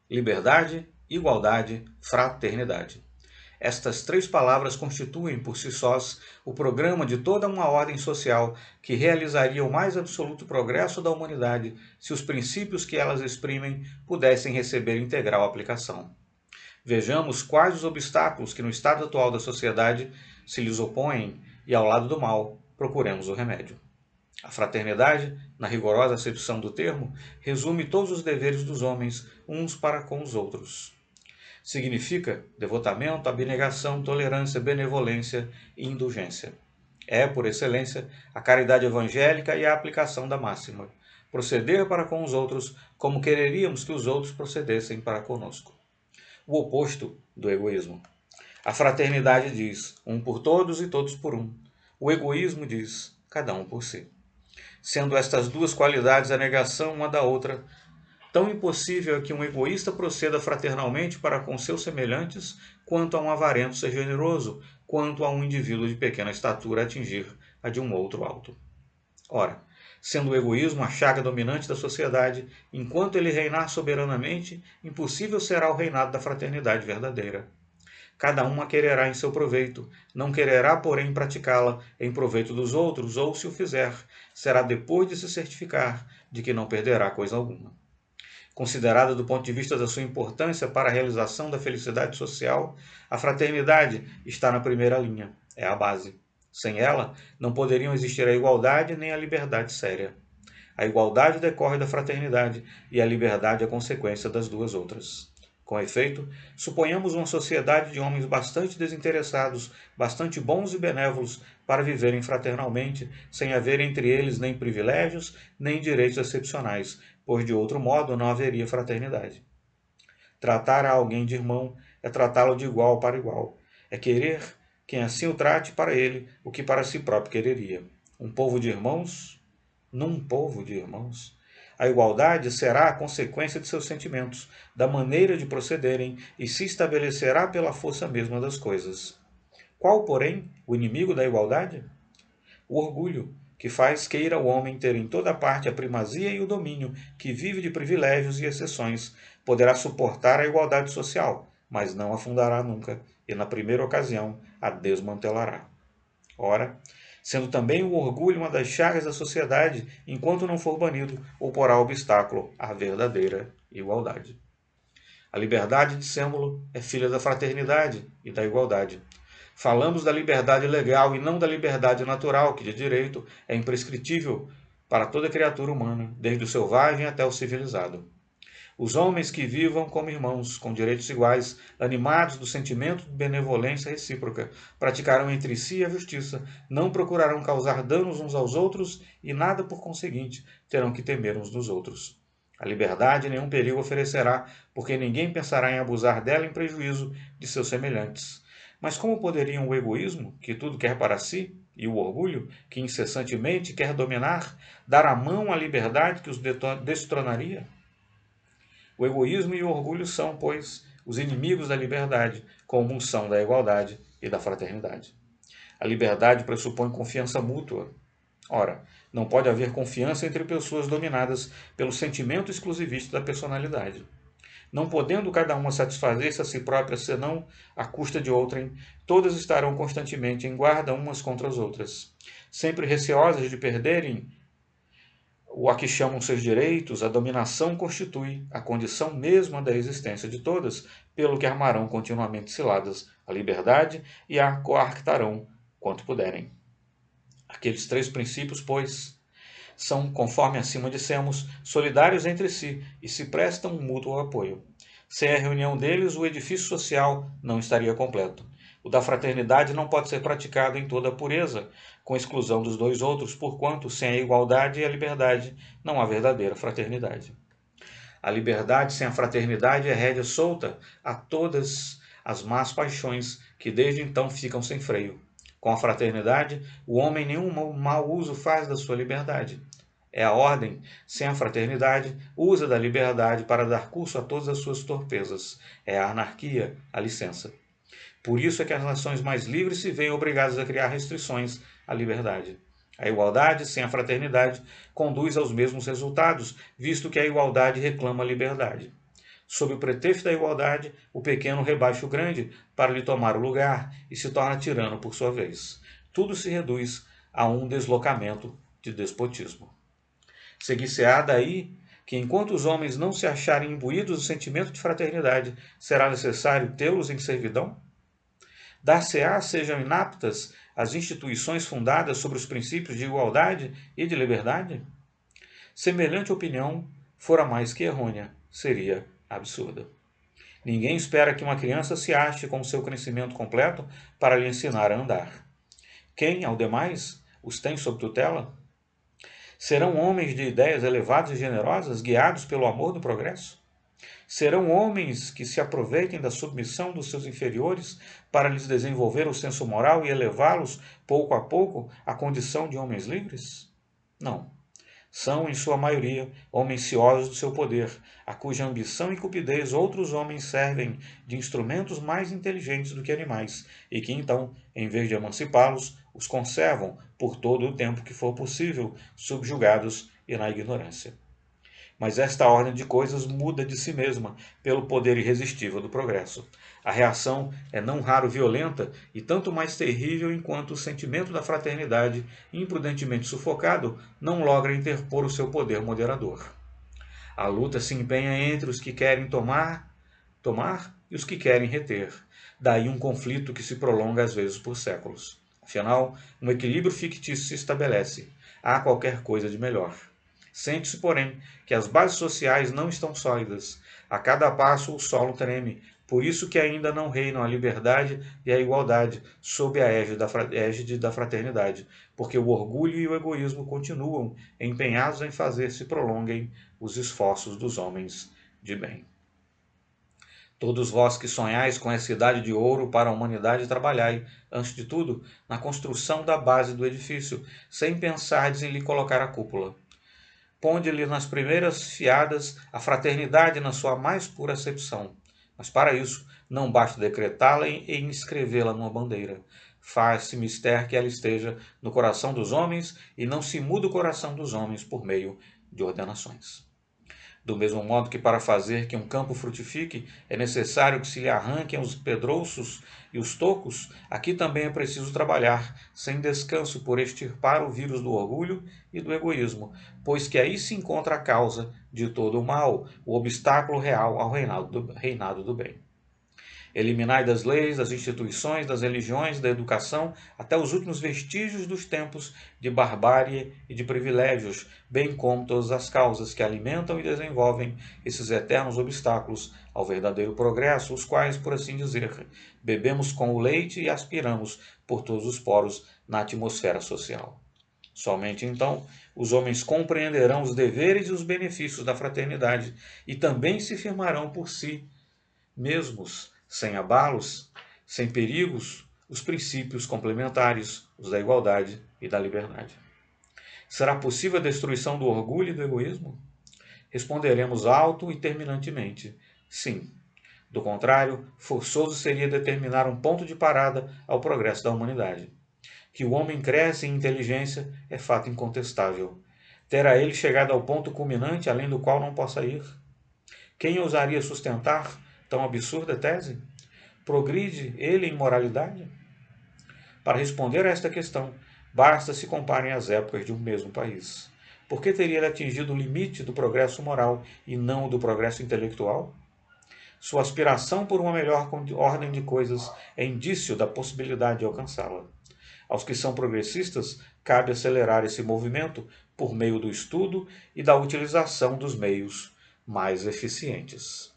Liberdade, igualdade, fraternidade. Estas três palavras constituem, por si sós, o programa de toda uma ordem social que realizaria o mais absoluto progresso da humanidade se os princípios que elas exprimem pudessem receber integral aplicação. Vejamos quais os obstáculos que no estado atual da sociedade se lhes opõem e, ao lado do mal, procuremos o remédio. A fraternidade, na rigorosa acepção do termo, resume todos os deveres dos homens uns para com os outros. Significa devotamento, abnegação, tolerância, benevolência e indulgência. É, por excelência, a caridade evangélica e a aplicação da máxima: proceder para com os outros como quereríamos que os outros procedessem para conosco. O oposto do egoísmo. A fraternidade diz: um por todos e todos por um. O egoísmo diz: cada um por si. Sendo estas duas qualidades a negação uma da outra, tão impossível é que um egoísta proceda fraternalmente para com seus semelhantes, quanto a um avarento ser generoso, quanto a um indivíduo de pequena estatura atingir a de um outro alto. Ora, sendo o egoísmo a chaga dominante da sociedade, enquanto ele reinar soberanamente, impossível será o reinado da fraternidade verdadeira. Cada um a quererá em seu proveito, não quererá, porém, praticá-la em proveito dos outros, ou, se o fizer, será depois de se certificar de que não perderá coisa alguma. Considerada do ponto de vista da sua importância para a realização da felicidade social, a fraternidade está na primeira linha, é a base. Sem ela, não poderiam existir a igualdade nem a liberdade séria. A igualdade decorre da fraternidade e a liberdade é consequência das duas outras. Com efeito, suponhamos uma sociedade de homens bastante desinteressados, bastante bons e benévolos para viverem fraternalmente, sem haver entre eles nem privilégios, nem direitos excepcionais, pois de outro modo não haveria fraternidade. Tratar a alguém de irmão é tratá-lo de igual para igual. É querer quem assim o trate para ele o que para si próprio quereria. Um povo de irmãos, num povo de irmãos. A igualdade será a consequência de seus sentimentos, da maneira de procederem, e se estabelecerá pela força mesma das coisas. Qual, porém, o inimigo da igualdade? O orgulho, que faz queira o homem ter em toda parte a primazia e o domínio, que vive de privilégios e exceções, poderá suportar a igualdade social, mas não a fundará nunca, e na primeira ocasião a desmantelará. Ora, sendo também o orgulho uma das chagas da sociedade, enquanto não for banido, oporá obstáculo à verdadeira igualdade. A liberdade, dissemo-lo, é filha da fraternidade e da igualdade. Falamos da liberdade legal e não da liberdade natural, que de direito é imprescritível para toda criatura humana, desde o selvagem até o civilizado. Os homens que vivam como irmãos, com direitos iguais, animados do sentimento de benevolência recíproca, praticarão entre si a justiça, não procurarão causar danos uns aos outros e nada, por conseguinte, terão que temer uns dos outros. A liberdade nenhum perigo oferecerá, porque ninguém pensará em abusar dela em prejuízo de seus semelhantes. Mas como poderiam o egoísmo, que tudo quer para si, e o orgulho, que incessantemente quer dominar, dar a mão à liberdade que os destronaria? O egoísmo e o orgulho são, pois, os inimigos da liberdade, como são da igualdade e da fraternidade. A liberdade pressupõe confiança mútua. Ora, não pode haver confiança entre pessoas dominadas pelo sentimento exclusivista da personalidade. Não podendo cada uma satisfazer-se a si própria senão à custa de outrem, todas estarão constantemente em guarda umas contra as outras, sempre receosas de perderem o a que chamam seus direitos. A dominação constitui a condição mesma da existência de todas, pelo que armarão continuamente ciladas a liberdade e a coartarão quanto puderem. Aqueles três princípios, pois, são, conforme acima dissemos, solidários entre si e se prestam um mútuo apoio. Sem a reunião deles, o edifício social não estaria completo. O da fraternidade não pode ser praticado em toda a pureza, com exclusão dos dois outros, porquanto, sem a igualdade e a liberdade, não há verdadeira fraternidade. A liberdade sem a fraternidade é rédea solta a todas as más paixões que desde então ficam sem freio. Com a fraternidade, o homem nenhum mau uso faz da sua liberdade. É a ordem, sem a fraternidade, usa da liberdade para dar curso a todas as suas torpezas. É a anarquia, a licença. Por isso é que as nações mais livres se veem obrigadas a criar restrições à liberdade. A igualdade, sem a fraternidade, conduz aos mesmos resultados, visto que a igualdade reclama a liberdade. Sob o pretexto da igualdade, o pequeno rebaixa o grande para lhe tomar o lugar e se torna tirano por sua vez. Tudo se reduz a um deslocamento de despotismo. Seguir-se-á daí que, enquanto os homens não se acharem imbuídos do sentimento de fraternidade, será necessário tê-los em servidão? Dar-se-á sejam inaptas as instituições fundadas sobre os princípios de igualdade e de liberdade? Semelhante opinião, fora mais que errônea, seria absurda. Ninguém espera que uma criança se ache com seu crescimento completo para lhe ensinar a andar. Quem, ao demais, os tem sob tutela? Serão homens de ideias elevadas e generosas, guiados pelo amor do progresso? Serão homens que se aproveitem da submissão dos seus inferiores para lhes desenvolver o senso moral e elevá-los, pouco a pouco, à condição de homens livres? Não. São, em sua maioria, homens ciosos do seu poder, a cuja ambição e cupidez outros homens servem de instrumentos mais inteligentes do que animais, e que então, em vez de emancipá-los, os conservam, por todo o tempo que for possível, subjugados e na ignorância. Mas esta ordem de coisas muda de si mesma pelo poder irresistível do progresso. A reação é não raro violenta e tanto mais terrível enquanto o sentimento da fraternidade, imprudentemente sufocado, não logra interpor o seu poder moderador. A luta se empenha entre os que querem tomar e os que querem reter. Daí um conflito que se prolonga às vezes por séculos. Afinal, um equilíbrio fictício se estabelece. Há qualquer coisa de melhor. Sente-se, porém, que as bases sociais não estão sólidas. A cada passo o solo treme, por isso que ainda não reinam a liberdade e a igualdade sob a égide da fraternidade, porque o orgulho e o egoísmo continuam empenhados em fazer se prolonguem os esforços dos homens de bem. Todos vós que sonhais com essa idade de ouro para a humanidade, trabalhai, antes de tudo, na construção da base do edifício, sem pensardes em lhe colocar a cúpula. Ponde-lhe nas primeiras fiadas a fraternidade na sua mais pura acepção. Mas para isso, não basta decretá-la e inscrevê-la numa bandeira. Faz-se mister que ela esteja no coração dos homens e não se muda o coração dos homens por meio de ordenações. Do mesmo modo que para fazer que um campo frutifique é necessário que se lhe arranquem os pedrouços e os tocos, aqui também é preciso trabalhar sem descanso por extirpar o vírus do orgulho e do egoísmo, pois que aí se encontra a causa de todo o mal, o obstáculo real ao reinado do bem. Eliminai das leis, das instituições, das religiões, da educação, até os últimos vestígios dos tempos de barbárie e de privilégios, bem como todas as causas que alimentam e desenvolvem esses eternos obstáculos ao verdadeiro progresso, os quais, por assim dizer, bebemos com o leite e aspiramos por todos os poros na atmosfera social. Somente então os homens compreenderão os deveres e os benefícios da fraternidade e também se firmarão por si mesmos, sem abalos, sem perigos, os princípios complementares, os da igualdade e da liberdade. Será possível a destruição do orgulho e do egoísmo? Responderemos alto e terminantemente, sim. Do contrário, forçoso seria determinar um ponto de parada ao progresso da humanidade. Que o homem cresce em inteligência é fato incontestável. Terá ele chegado ao ponto culminante além do qual não possa ir? Quem ousaria sustentar tão absurda tese? Progride ele em moralidade? Para responder a esta questão, basta se comparem as épocas de um mesmo país. Por que teria ele atingido o limite do progresso moral e não o do progresso intelectual? Sua aspiração por uma melhor ordem de coisas é indício da possibilidade de alcançá-la. Aos que são progressistas, cabe acelerar esse movimento por meio do estudo e da utilização dos meios mais eficientes.